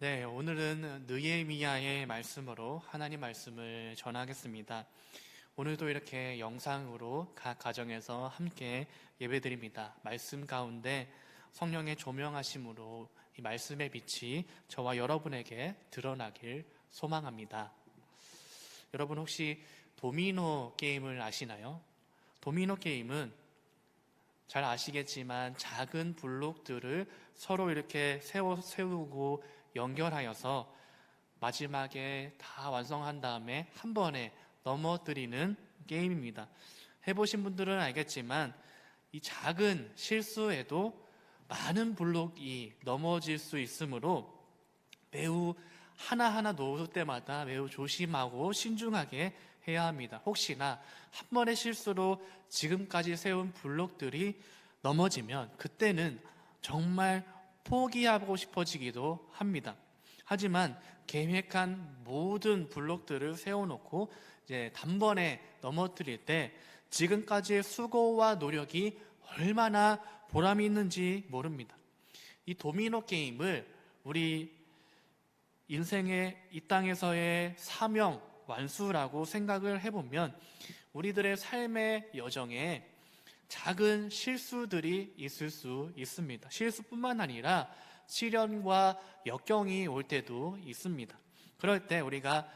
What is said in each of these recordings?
네, 오늘은 느헤미야의 말씀으로 하나님 말씀을 전하겠습니다. 오늘도 이렇게 영상으로 각 가정에서 함께 예배드립니다. 말씀 가운데 성령의 조명하심으로 이 말씀의 빛이 저와 여러분에게 드러나길 소망합니다. 여러분 혹시 도미노 게임을 아시나요? 도미노 게임은 잘 아시겠지만 작은 블록들을 서로 이렇게 세우고 연결하여서 마지막에 다 완성한 다음에 한 번에 넘어뜨리는 게임입니다. 해보신 분들은 알겠지만 이 작은 실수에도 많은 블록이 넘어질 수 있으므로 매우 하나하나 놓을 때마다 매우 조심하고 신중하게 해야 합니다. 혹시나 한 번의 실수로 지금까지 세운 블록들이 넘어지면 그때는 정말 포기하고 싶어지기도 합니다. 하지만 계획한 모든 블록들을 세워놓고 이제 단번에 넘어뜨릴 때 지금까지의 수고와 노력이 얼마나 보람이 있는지 모릅니다. 이 도미노 게임을 우리 인생의 이 땅에서의 사명 완수라고 생각을 해보면 우리들의 삶의 여정에 작은 실수들이 있을 수 있습니다. 실수뿐만 아니라 시련과 역경이 올 때도 있습니다. 그럴 때 우리가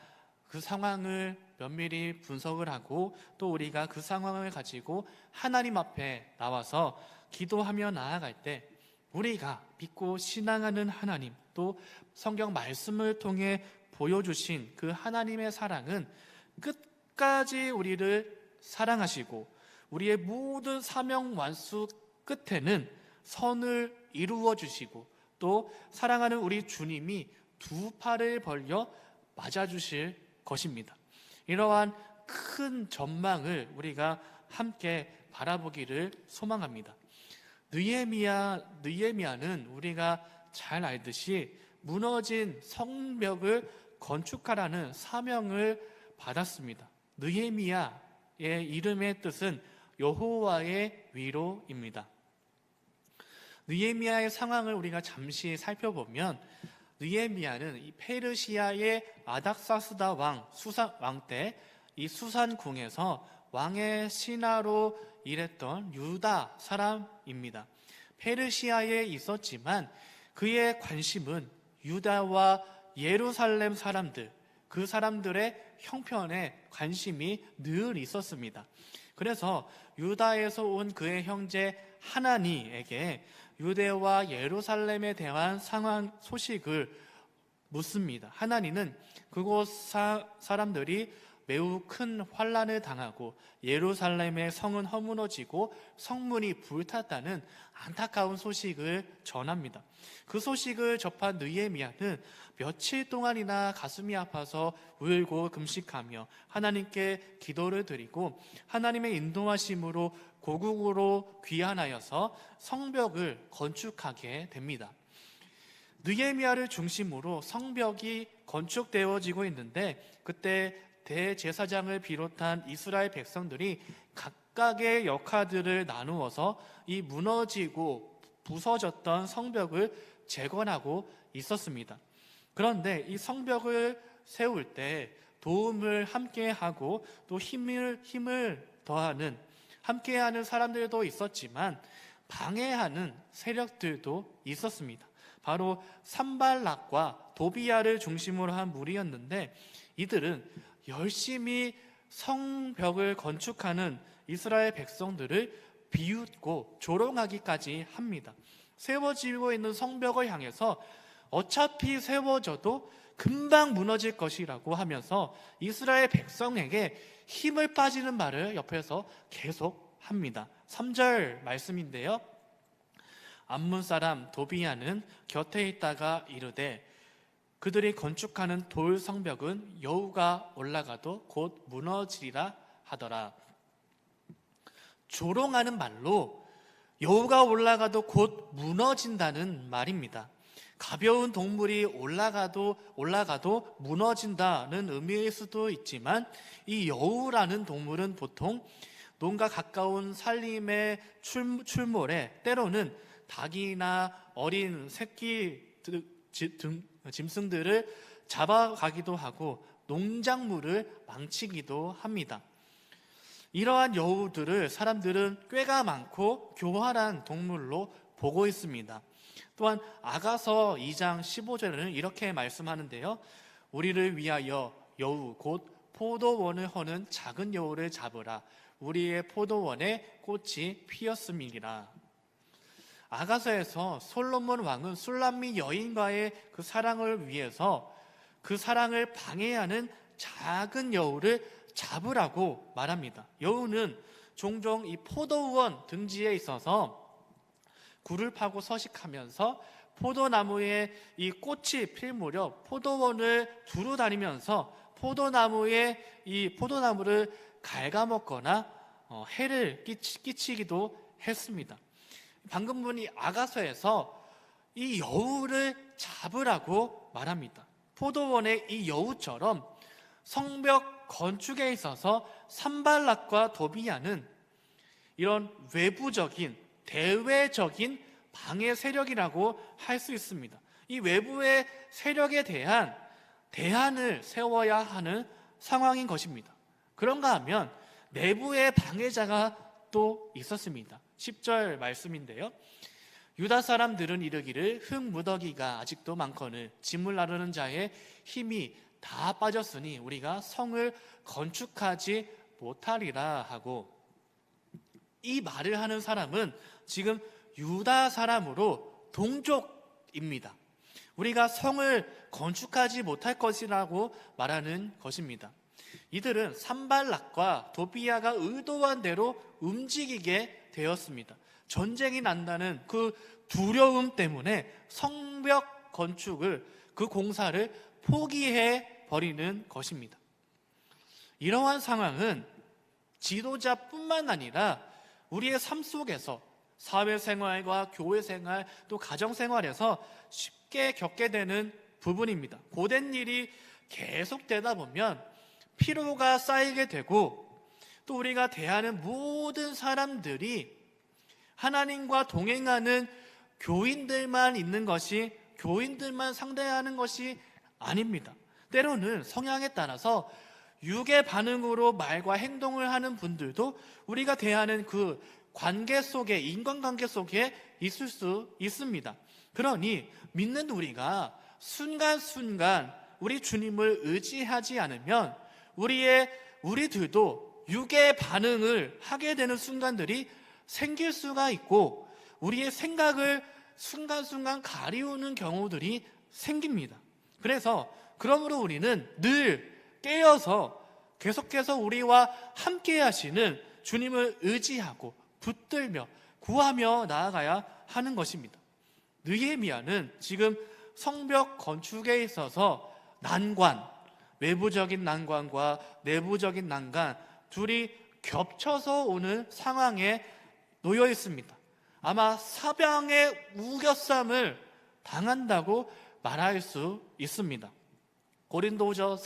그 상황을 면밀히 분석을 하고 또 우리가 그 상황을 가지고 하나님 앞에 나와서 기도하며 나아갈 때 우리가 믿고 신앙하는 하나님, 또 성경 말씀을 통해 보여주신 그 하나님의 사랑은 끝까지 우리를 사랑하시고 우리의 모든 사명 완수 끝에는 선을 이루어 주시고 또 사랑하는 우리 주님이 두 팔을 벌려 맞아주실 것입니다. 이러한 큰 전망을 우리가 함께 바라보기를 소망합니다. 느헤미야는 우리가 잘 알듯이 무너진 성벽을 건축하라는 사명을 받았습니다. 느헤미야의 이름의 뜻은 여호와의 위로입니다. 느헤미야의 상황을 우리가 잠시 살펴보면 느헤미야는 이 페르시아의 아닥사스다 왕 때 이 수산궁에서 왕의 신하로 일했던 유다 사람입니다. 페르시아에 있었지만 그의 관심은 유다와 예루살렘 사람들, 그 사람들의 형편에 관심이 늘 있었습니다. 그래서 유다에서 온 그의 형제 하나니에게 유대와 예루살렘에 대한 상황 소식을 묻습니다. 하나니는 그곳 사람들이 매우 큰 환난을 당하고 예루살렘의 성은 허무너지고 성문이 불탔다는 안타까운 소식을 전합니다. 그 소식을 접한 느헤미야는 며칠 동안이나 가슴이 아파서 울고 금식하며 하나님께 기도를 드리고 하나님의 인도하심으로 고국으로 귀환하여서 성벽을 건축하게 됩니다. 느헤미야를 중심으로 성벽이 건축되어지고 있는데 그때 대제사장을 비롯한 이스라엘 백성들이 각각의 역할들을 나누어서 이 무너지고 부서졌던 성벽을 재건하고 있었습니다. 그런데 이 성벽을 세울 때 도움을 함께하고 또 힘을 더하는 함께하는 사람들도 있었지만 방해하는 세력들도 있었습니다. 바로 산발락과 도비야를 중심으로 한 무리였는데 이들은 열심히 성벽을 건축하는 이스라엘 백성들을 비웃고 조롱하기까지 합니다. 세워지고 있는 성벽을 향해서 어차피 세워져도 금방 무너질 것이라고 하면서 이스라엘 백성에게 힘을 빠지는 말을 옆에서 계속 합니다. 3절 말씀인데요. 암몬 사람 도비야는 곁에 있다가 이르되 그들이 건축하는 돌 성벽은 여우가 올라가도 곧 무너지리라 하더라. 조롱하는 말로 여우가 올라가도 곧 무너진다는 말입니다. 가벼운 동물이 올라가도 무너진다는 의미일 수도 있지만 이 여우라는 동물은 보통 농가 가까운 산림의 출몰에 때로는 닭이나 어린 새끼 짐승들을 잡아가기도 하고 농작물을 망치기도 합니다. 이러한 여우들을 사람들은 꾀가 많고 교활한 동물로 보고 있습니다. 또한 아가서 2장 15절에는 이렇게 말씀하는데요. 우리를 위하여 여우 곧 포도원을 허는 작은 여우를 잡으라. 우리의 포도원에 꽃이 피었음이니라. 아가서에서 솔로몬 왕은 술람미 여인과의 그 사랑을 위해서 그 사랑을 방해하는 작은 여우를 잡으라고 말합니다. 여우는 종종 이 포도원 등지에 있어서 굴을 파고 서식하면서 포도나무에 이 꽃이 필 무렵 포도원을 두루 다니면서 포도나무를 갉아먹거나 해를 끼치기도 했습니다. 방금 분이 아가서에서 이 여우를 잡으라고 말합니다. 포도원의 이 여우처럼 성벽 건축에 있어서 산발락과 도비야는 이런 외부적인 대외적인 방해 세력이라고 할 수 있습니다. 이 외부의 세력에 대한 대안을 세워야 하는 상황인 것입니다. 그런가 하면 내부의 방해자가 또 있었습니다. 10절 말씀인데요. 유다 사람들은 이르기를 흙무더기가 아직도 많거늘 짐을 나르는 자의 힘이 다 빠졌으니 우리가 성을 건축하지 못하리라 하고, 이 말을 하는 사람은 지금 유다 사람으로 동족입니다. 우리가 성을 건축하지 못할 것이라고 말하는 것입니다. 이들은 산발락과 도비야가 의도한 대로 움직이게 되었습니다. 전쟁이 난다는 그 두려움 때문에 성벽 건축을, 그 공사를 포기해 버리는 것입니다. 이러한 상황은 지도자뿐만 아니라 우리의 삶 속에서 사회생활과 교회생활 또 가정생활에서 쉽게 겪게 되는 부분입니다. 고된 일이 계속되다 보면 피로가 쌓이게 되고, 또 우리가 대하는 모든 사람들이 하나님과 동행하는 교인들만 있는 것이, 교인들만 상대하는 것이 아닙니다. 때로는 성향에 따라서 육의 반응으로 말과 행동을 하는 분들도 우리가 대하는 그 관계 속에, 인간관계 속에 있을 수 있습니다. 그러니 믿는 우리가 순간순간 우리 주님을 의지하지 않으면 우리들도 육의 반응을 하게 되는 순간들이 생길 수가 있고, 우리의 생각을 순간순간 가리우는 경우들이 생깁니다. 그러므로 우리는 늘 깨어서 계속해서 우리와 함께 하시는 주님을 의지하고 붙들며 구하며 나아가야 하는 것입니다. 느헤미야는 지금 성벽 건축에 있어서 외부적인 난관과 내부적인 난관 둘이 겹쳐서 오는 상황에 놓여 있습니다. 아마 사방의 우겨쌈을 당한다고 말할 수 있습니다. 고린도후서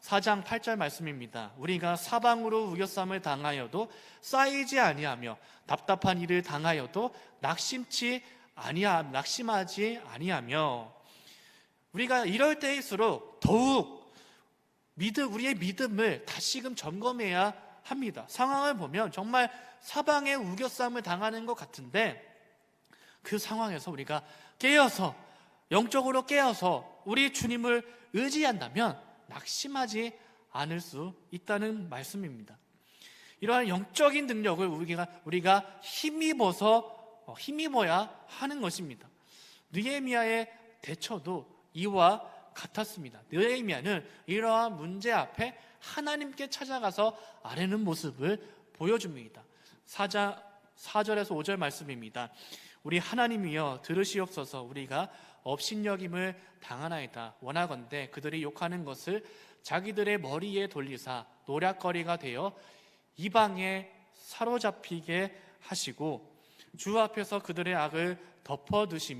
4장 8절 말씀입니다. 우리가 사방으로 우겨쌈을 당하여도 쌓이지 아니하며 답답한 일을 당하여도 낙심하지 아니하며, 우리가 이럴 때일수록 더욱 우리의 믿음을 다시금 점검해야 합니다. 상황을 보면 정말 사방에 우겨쌈을 당하는 것 같은데, 그 상황에서 우리가 영적으로 깨어서 우리 주님을 의지한다면 낙심하지 않을 수 있다는 말씀입니다. 이러한 영적인 능력을 우리가 힘입어야 하는 것입니다. 느헤미야의 대처도 이와 같았습니다. 느헤미야는 이러한 문제 앞에 하나님께 찾아가서 아뢰는 모습을 보여줍니다. 4절에서 5절 말씀입니다. 우리 하나님이여 들으시옵소서. 우리가 업신여김을 당하나이다. 원하건대 그들이 욕하는 것을 자기들의 머리에 돌리사 노략거리가 되어 이방에 사로잡히게 하시고, 주 앞에서 그들의 악을 덮어두지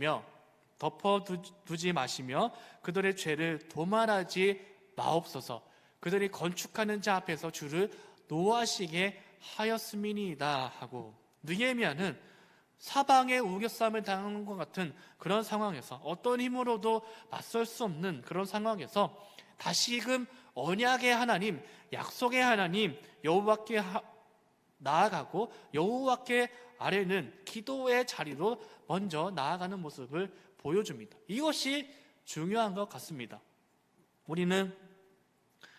마시며 그들의 죄를 도말하지 마옵소서. 그들이 건축하는 자 앞에서 주를 노하시게 하였음이니이다 하고, 느헤미야는 사방에 우겨싸움을 당하는 것 같은 그런 상황에서, 어떤 힘으로도 맞설 수 없는 그런 상황에서 다시금 언약의 하나님, 약속의 하나님 여호와께 나아가고 여호와께 아래는 기도의 자리로 먼저 나아가는 모습을 보여줍니다. 이것이 중요한 것 같습니다. 우리는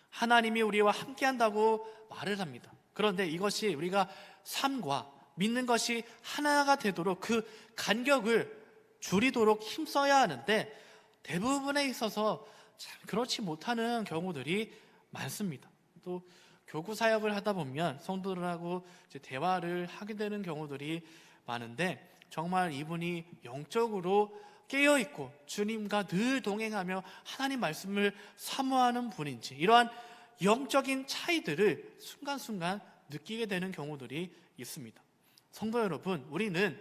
하나님이 우리와 함께한다고 말을 합니다. 그런데 이것이 우리가 삶과 믿는 것이 하나가 되도록 그 간격을 줄이도록 힘써야 하는데, 대부분에 있어서 참 그렇지 못하는 경우들이 많습니다. 또 교구 사역을 하다 보면 성도들하고 이제 대화를 하게 되는 경우들이 많은데, 정말 이분이 영적으로 깨어있고 주님과 늘 동행하며 하나님 말씀을 사모하는 분인지, 이러한 영적인 차이들을 순간순간 느끼게 되는 경우들이 있습니다. 성도 여러분, 우리는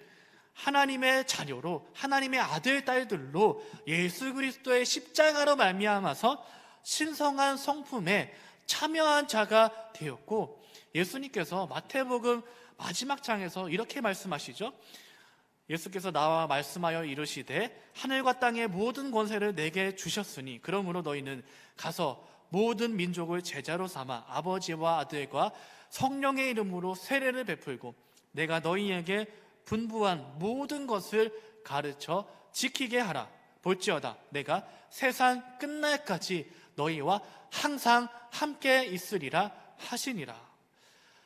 하나님의 자녀로, 하나님의 아들, 딸들로 예수 그리스도의 십자가로 말미암아서 신성한 성품에 참여한 자가 되었고, 예수님께서 마태복음 마지막 장에서 이렇게 말씀하시죠. 예수께서 나와 말씀하여 이르시되 하늘과 땅의 모든 권세를 내게 주셨으니 그러므로 너희는 가서 모든 민족을 제자로 삼아 아버지와 아들과 성령의 이름으로 세례를 베풀고 내가 너희에게 분부한 모든 것을 가르쳐 지키게 하라. 볼지어다 내가 세상 끝날까지 너희와 항상 함께 있으리라 하시니라.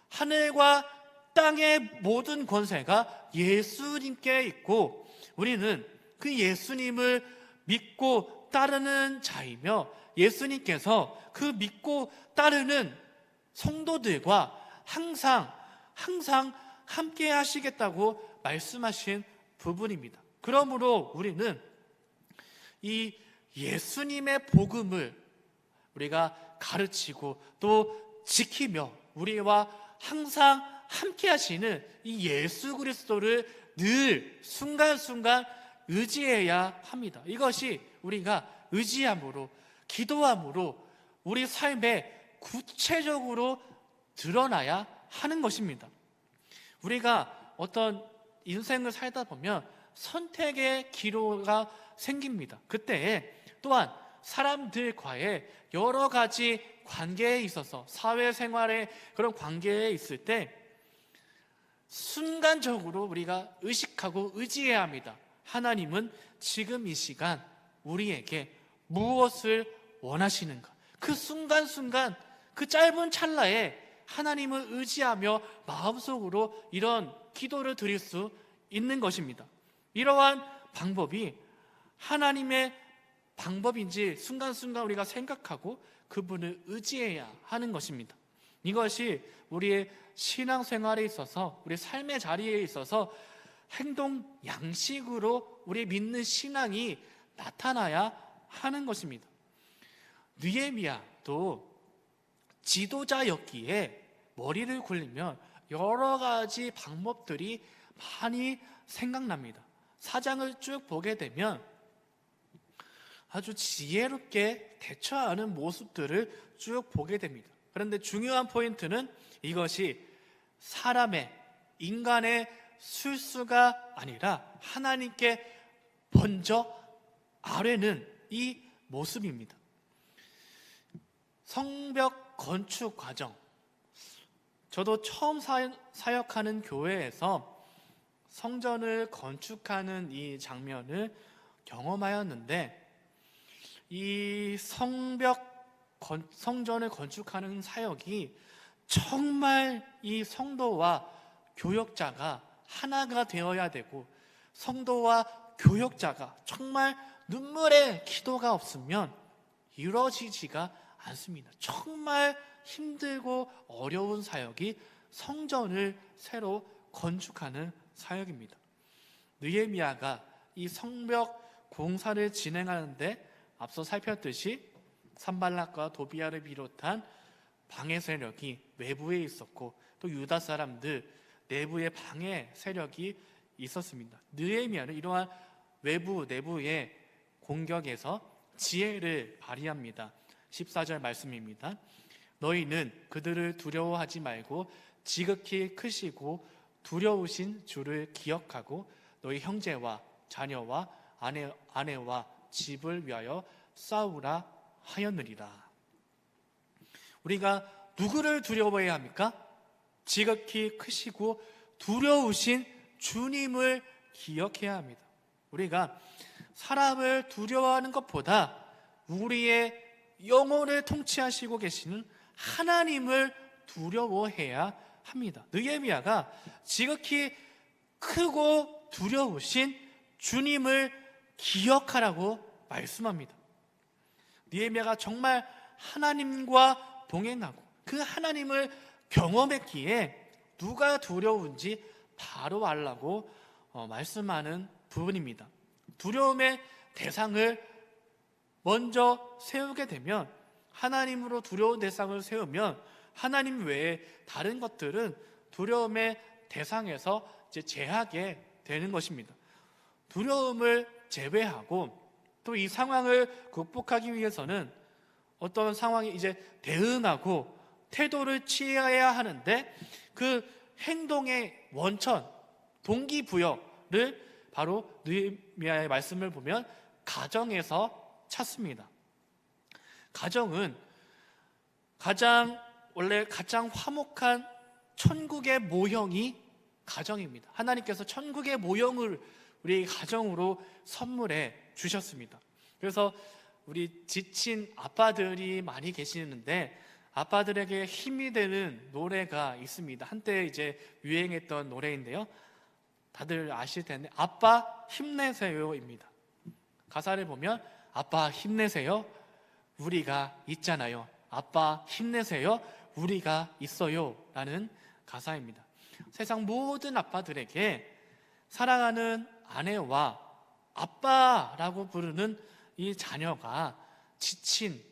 하늘과 땅의 모든 권세가 예수님께 있고, 우리는 그 예수님을 믿고 따르는 자이며, 예수님께서 그 믿고 따르는 성도들과 항상 함께 하시겠다고 말씀하신 부분입니다. 그러므로 우리는 이 예수님의 복음을 우리가 가르치고 또 지키며 우리와 항상 함께 하시는 이 예수 그리스도를 늘 순간순간 의지해야 합니다. 이것이 우리가 의지함으로, 기도함으로 우리 삶에 구체적으로 드러나야 하는 것입니다. 우리가 어떤 인생을 살다 보면 선택의 기로가 생깁니다. 그때 또한 사람들과의 여러 가지 관계에 있어서, 사회생활의 그런 관계에 있을 때 순간적으로 우리가 의식하고 의지해야 합니다. 하나님은 지금 이 시간 우리에게 무엇을 원하시는가? 그 순간순간, 그 짧은 찰나에 하나님을 의지하며 마음속으로 이런 기도를 드릴 수 있는 것입니다. 이러한 방법이 하나님의 방법인지 순간순간 우리가 생각하고 그분을 의지해야 하는 것입니다. 이것이 우리의 신앙생활에 있어서, 우리 삶의 자리에 있어서 행동 양식으로 우리 믿는 신앙이 나타나야 하는 것입니다. 느헤미야도 지도자였기에 머리를 굴리면 여러 가지 방법들이 많이 생각납니다. 사장을 쭉 보게 되면 아주 지혜롭게 대처하는 모습들을 쭉 보게 됩니다. 그런데 중요한 포인트는 이것이 사람의, 인간의 실수가 아니라 하나님께 먼저 아뢰는 이 모습입니다. 성벽 건축 과정, 저도 처음 사역하는 교회에서 성전을 건축하는 이 장면을 경험하였는데, 이 성전을 건축하는 사역이 정말 이 성도와 교역자가 하나가 되어야 되고, 성도와 교역자가 정말 눈물의 기도가 없으면 이루어지지가 않습니다. 정말 힘들고 어려운 사역이 성전을 새로 건축하는 사역입니다. 느헤미야가 이 성벽 공사를 진행하는데 앞서 살폈듯이 산발락과 도비아를 비롯한 방해 세력이 외부에 있었고, 또 유다 사람들 내부의 방해 세력이 있었습니다. 느헤미야는 이러한 외부 내부의 공격에서 지혜를 발휘합니다. 14절 말씀입니다. 너희는 그들을 두려워하지 말고 지극히 크시고 두려우신 주를 기억하고 너희 형제와 자녀와 아내와 집을 위하여 싸우라 하였느니라. 우리가 누구를 두려워해야 합니까? 지극히 크시고 두려우신 주님을 기억해야 합니다. 우리가 사람을 두려워하는 것보다 우리의 영혼을 통치하시고 계시는 하나님을 두려워해야 합니다. 느헤미야가 지극히 크고 두려우신 주님을 기억하라고 말씀합니다. 느헤미야가 정말 하나님과 동행하고 그 하나님을 경험했기에 누가 두려운지 바로 알라고 말씀하는 부분입니다. 두려움의 대상을 먼저 세우게 되면, 하나님으로 두려운 대상을 세우면 하나님 외에 다른 것들은 두려움의 대상에서 이제 제하게 되는 것입니다. 두려움을 제외하고 또 이 상황을 극복하기 위해서는 어떤 상황에 이제 대응하고 태도를 취해야 하는데, 그 행동의 원천, 동기부여를 바로 느헤미야의 말씀을 보면 가정에서 찾습니다. 가정은 원래 가장 화목한 천국의 모형이 가정입니다. 하나님께서 천국의 모형을 우리 가정으로 선물해 주셨습니다. 그래서 우리 지친 아빠들이 많이 계시는데, 아빠들에게 힘이 되는 노래가 있습니다. 한때 이제 유행했던 노래인데요, 다들 아실 텐데 아빠 힘내세요입니다. 가사를 보면 아빠 힘내세요, 우리가 있잖아요. 아빠 힘내세요, 우리가 있어요 라는 가사입니다. 세상 모든 아빠들에게 사랑하는 아내와 아빠라고 부르는 이 자녀가 지친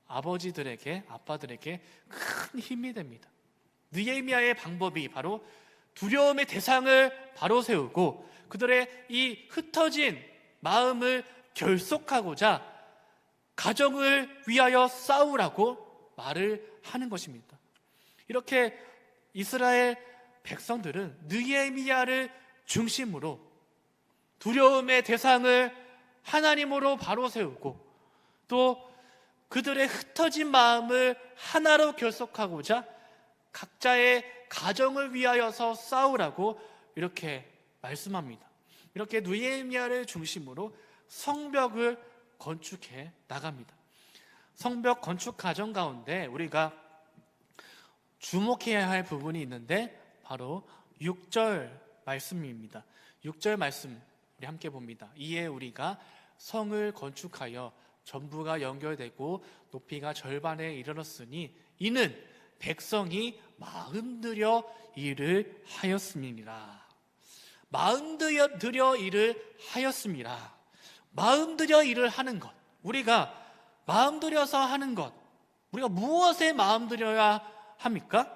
아빠들에게 큰 힘이 됩니다. 느헤미야의 방법이 바로 두려움의 대상을 바로 세우고 그들의 이 흩어진 마음을 결속하고자 가정을 위하여 싸우라고 말을 하는 것입니다. 이렇게 이스라엘 백성들은 느헤미야를 중심으로 두려움의 대상을 하나님으로 바로 세우고 또 그들의 흩어진 마음을 하나로 결속하고자 각자의 가정을 위하여서 싸우라고 이렇게 말씀합니다. 이렇게 느헤미야를 중심으로 성벽을 건축해 나갑니다. 성벽 건축 과정 가운데 우리가 주목해야 할 부분이 있는데 바로 6절 말씀입니다. 6절 말씀 우리 함께 봅니다. 이에 우리가 성을 건축하여 전부가 연결되고 높이가 절반에 이르렀으니 이는 백성이 마음들여 일을 하였음이니라. 마음들여 일을 하였음이라. 마음들여 일을 하는 것, 우리가 마음들여서 하는 것, 우리가 무엇에 마음들여야 합니까?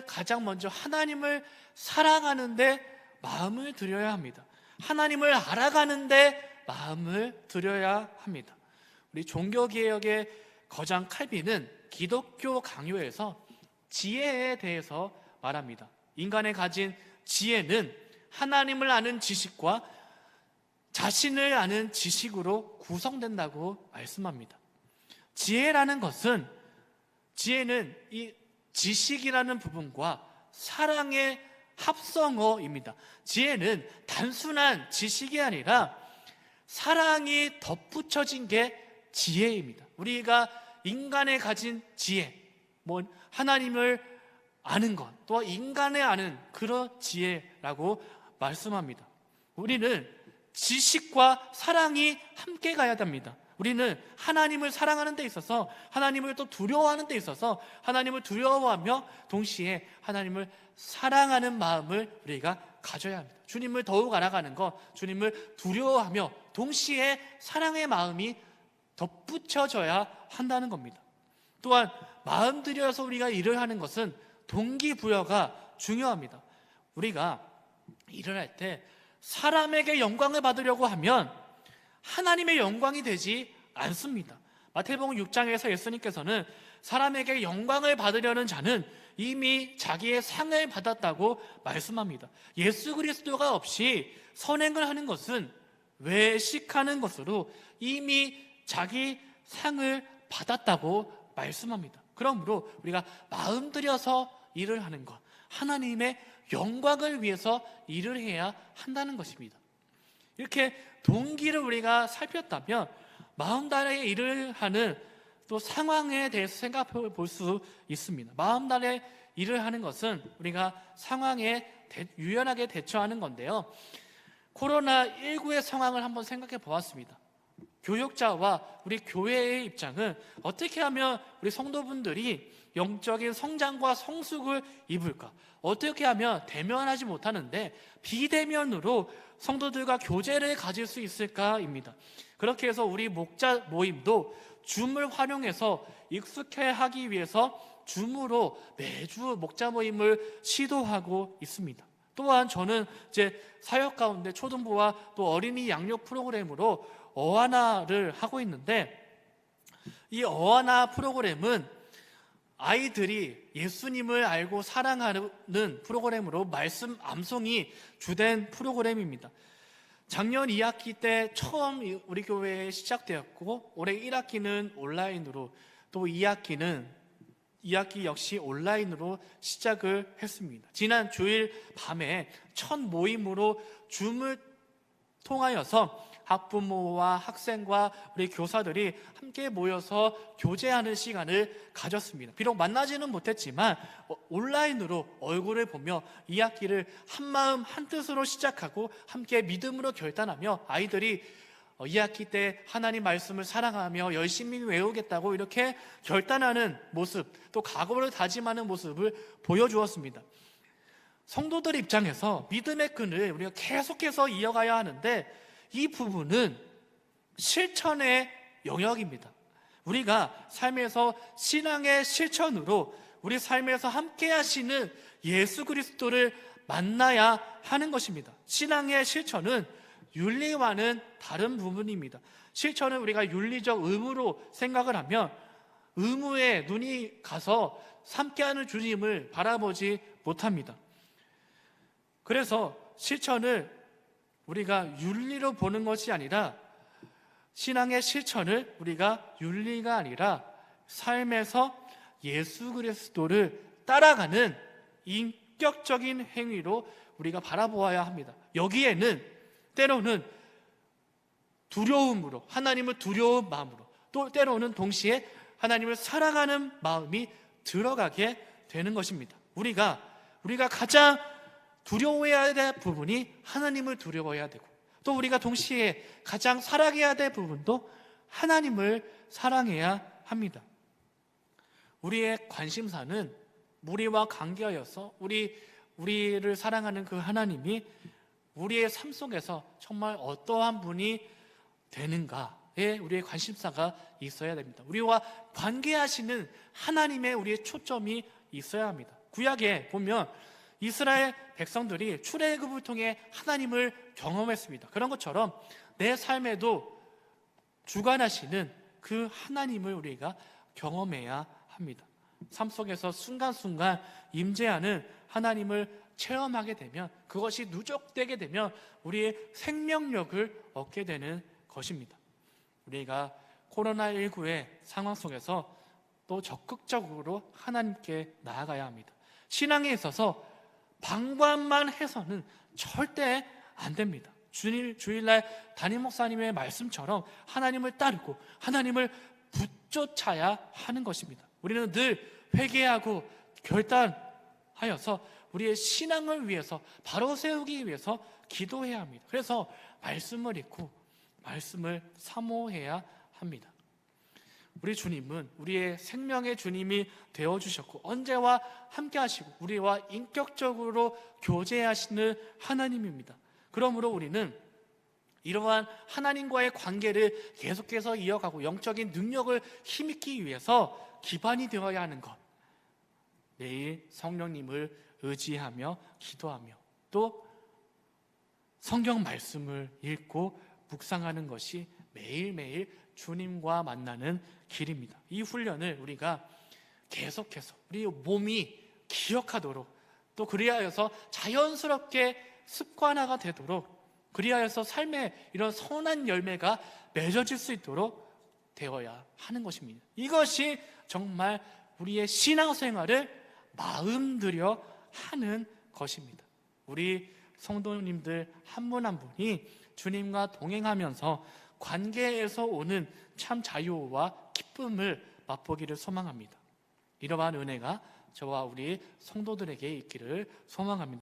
가장 먼저 하나님을 사랑하는데 마음을 들여야 합니다. 하나님을 알아가는데 마음을 들여야 합니다. 우리 종교개혁의 거장 칼빈은 기독교 강요에서 지혜에 대해서 말합니다. 인간의 가진 지혜는 하나님을 아는 지식과 자신을 아는 지식으로 구성된다고 말씀합니다. 지혜는 이 지식이라는 부분과 사랑의 합성어입니다. 지혜는 단순한 지식이 아니라 사랑이 덧붙여진 게 지혜입니다. 우리가 인간의 가진 지혜, 하나님을 아는 것, 또 인간의 아는 그런 지혜라고 말씀합니다. 우리는 지식과 사랑이 함께 가야 됩니다. 우리는 하나님을 사랑하는 데 있어서, 하나님을 또 두려워하는 데 있어서 하나님을 두려워하며 동시에 하나님을 사랑하는 마음을 우리가 가져야 합니다. 주님을 더욱 알아가는 것, 주님을 두려워하며 동시에 사랑의 마음이 덧붙여져야 한다는 겁니다. 또한 마음 들여서 우리가 일을 하는 것은 동기부여가 중요합니다. 우리가 일을 할 때 사람에게 영광을 받으려고 하면 하나님의 영광이 되지 않습니다. 마태복음 6장에서 예수님께서는 사람에게 영광을 받으려는 자는 이미 자기의 상을 받았다고 말씀합니다. 예수 그리스도가 없이 선행을 하는 것은 외식하는 것으로 이미 자기 상을 받았다고 말씀합니다. 그러므로 우리가 마음 들여서 일을 하는 것, 하나님의 영광을 위해서 일을 해야 한다는 것입니다. 이렇게 동기를 우리가 살폈다면 마음 다해 일을 하는 또 상황에 대해서 생각해 볼 수 있습니다. 마음 다해 일을 하는 것은 우리가 상황에 유연하게 대처하는 건데요, 코로나19의 상황을 한번 생각해 보았습니다. 교육자와 우리 교회의 입장은 어떻게 하면 우리 성도분들이 영적인 성장과 성숙을 입을까? 어떻게 하면 대면하지 못하는데 비대면으로 성도들과 교제를 가질 수 있을까입니다. 그렇게 해서 우리 목자 모임도 줌을 활용해서 익숙해 하기 위해서 줌으로 매주 목자 모임을 시도하고 있습니다. 또한 저는 이제 사역 가운데 초등부와 또 어린이 양육 프로그램으로 어하나를 하고 있는데, 이 어하나 프로그램은 아이들이 예수님을 알고 사랑하는 프로그램으로 말씀 암송이 주된 프로그램입니다. 작년 2학기 때 처음 우리 교회에 시작되었고, 올해 1학기는 온라인으로, 또 2학기 역시 온라인으로 시작을 했습니다. 지난 주일 밤에 첫 모임으로 줌을 통하여서 학부모와 학생과 우리 교사들이 함께 모여서 교제하는 시간을 가졌습니다. 비록 만나지는 못했지만 온라인으로 얼굴을 보며 2학기를 한마음 한뜻으로 시작하고 함께 믿음으로 결단하며 아이들이 2학기 때 하나님 말씀을 사랑하며 열심히 외우겠다고 이렇게 결단하는 모습, 또 각오를 다짐하는 모습을 보여주었습니다. 성도들 입장에서 믿음의 끈을 우리가 계속해서 이어가야 하는데, 이 부분은 실천의 영역입니다. 우리가 삶에서 신앙의 실천으로 우리 삶에서 함께 하시는 예수 그리스도를 만나야 하는 것입니다. 신앙의 실천은 윤리와는 다른 부분입니다. 실천은 우리가 윤리적 의무로 생각을 하면 의무에 눈이 가서 함께하는 주님을 바라보지 못합니다. 그래서 실천을 우리가 윤리로 보는 것이 아니라, 신앙의 실천을 우리가 윤리가 아니라 삶에서 예수 그리스도를 따라가는 인격적인 행위로 우리가 바라보아야 합니다. 여기에는 때로는 두려움으로, 하나님을 두려운 마음으로, 또 때로는 동시에 하나님을 사랑하는 마음이 들어가게 되는 것입니다. 우리가 가장 두려워해야 될 부분이 하나님을 두려워해야 되고, 또 우리가 동시에 가장 사랑해야 될 부분도 하나님을 사랑해야 합니다. 우리의 관심사는 우리와 관계하여서 우리를 사랑하는 그 하나님이 우리의 삶 속에서 정말 어떠한 분이 되는가에 우리의 관심사가 있어야 됩니다. 우리와 관계하시는 하나님의 우리의 초점이 있어야 합니다. 구약에 보면 이스라엘 백성들이 출애굽을 통해 하나님을 경험했습니다. 그런 것처럼 내 삶에도 주관하시는 그 하나님을 우리가 경험해야 합니다. 삶 속에서 순간순간 임재하는 하나님을 체험하게 되면, 그것이 누적되게 되면 우리의 생명력을 얻게 되는 것입니다. 우리가 코로나19의 상황 속에서 또 적극적으로 하나님께 나아가야 합니다. 신앙에 있어서 방관만 해서는 절대 안 됩니다. 주일날 담임 목사님의 말씀처럼 하나님을 따르고 하나님을 붙쫓아야 하는 것입니다. 우리는 늘 회개하고 결단하여서 우리의 신앙을 위해서 바로 세우기 위해서 기도해야 합니다. 그래서 말씀을 읽고 말씀을 사모해야 합니다. 우리 주님은 우리의 생명의 주님이 되어주셨고 언제와 함께 하시고 우리와 인격적으로 교제하시는 하나님입니다. 그러므로 우리는 이러한 하나님과의 관계를 계속해서 이어가고 영적인 능력을 힘입기 위해서 기반이 되어야 하는 것, 매일 성령님을 의지하며 기도하며 또 성경 말씀을 읽고 묵상하는 것이 매일매일 주님과 만나는 길입니다. 이 훈련을 우리가 계속해서 우리 몸이 기억하도록, 또 그리하여서 자연스럽게 습관화가 되도록, 그리하여서 삶에 이런 선한 열매가 맺어질 수 있도록 되어야 하는 것입니다. 이것이 정말 우리의 신앙생활을 마음들여 하는 것입니다. 우리 성도님들 한 분 한 분이 주님과 동행하면서 관계에서 오는 참 자유와 기쁨을 맛보기를 소망합니다. 이러한 은혜가 저와 우리 성도들에게 있기를 소망합니다.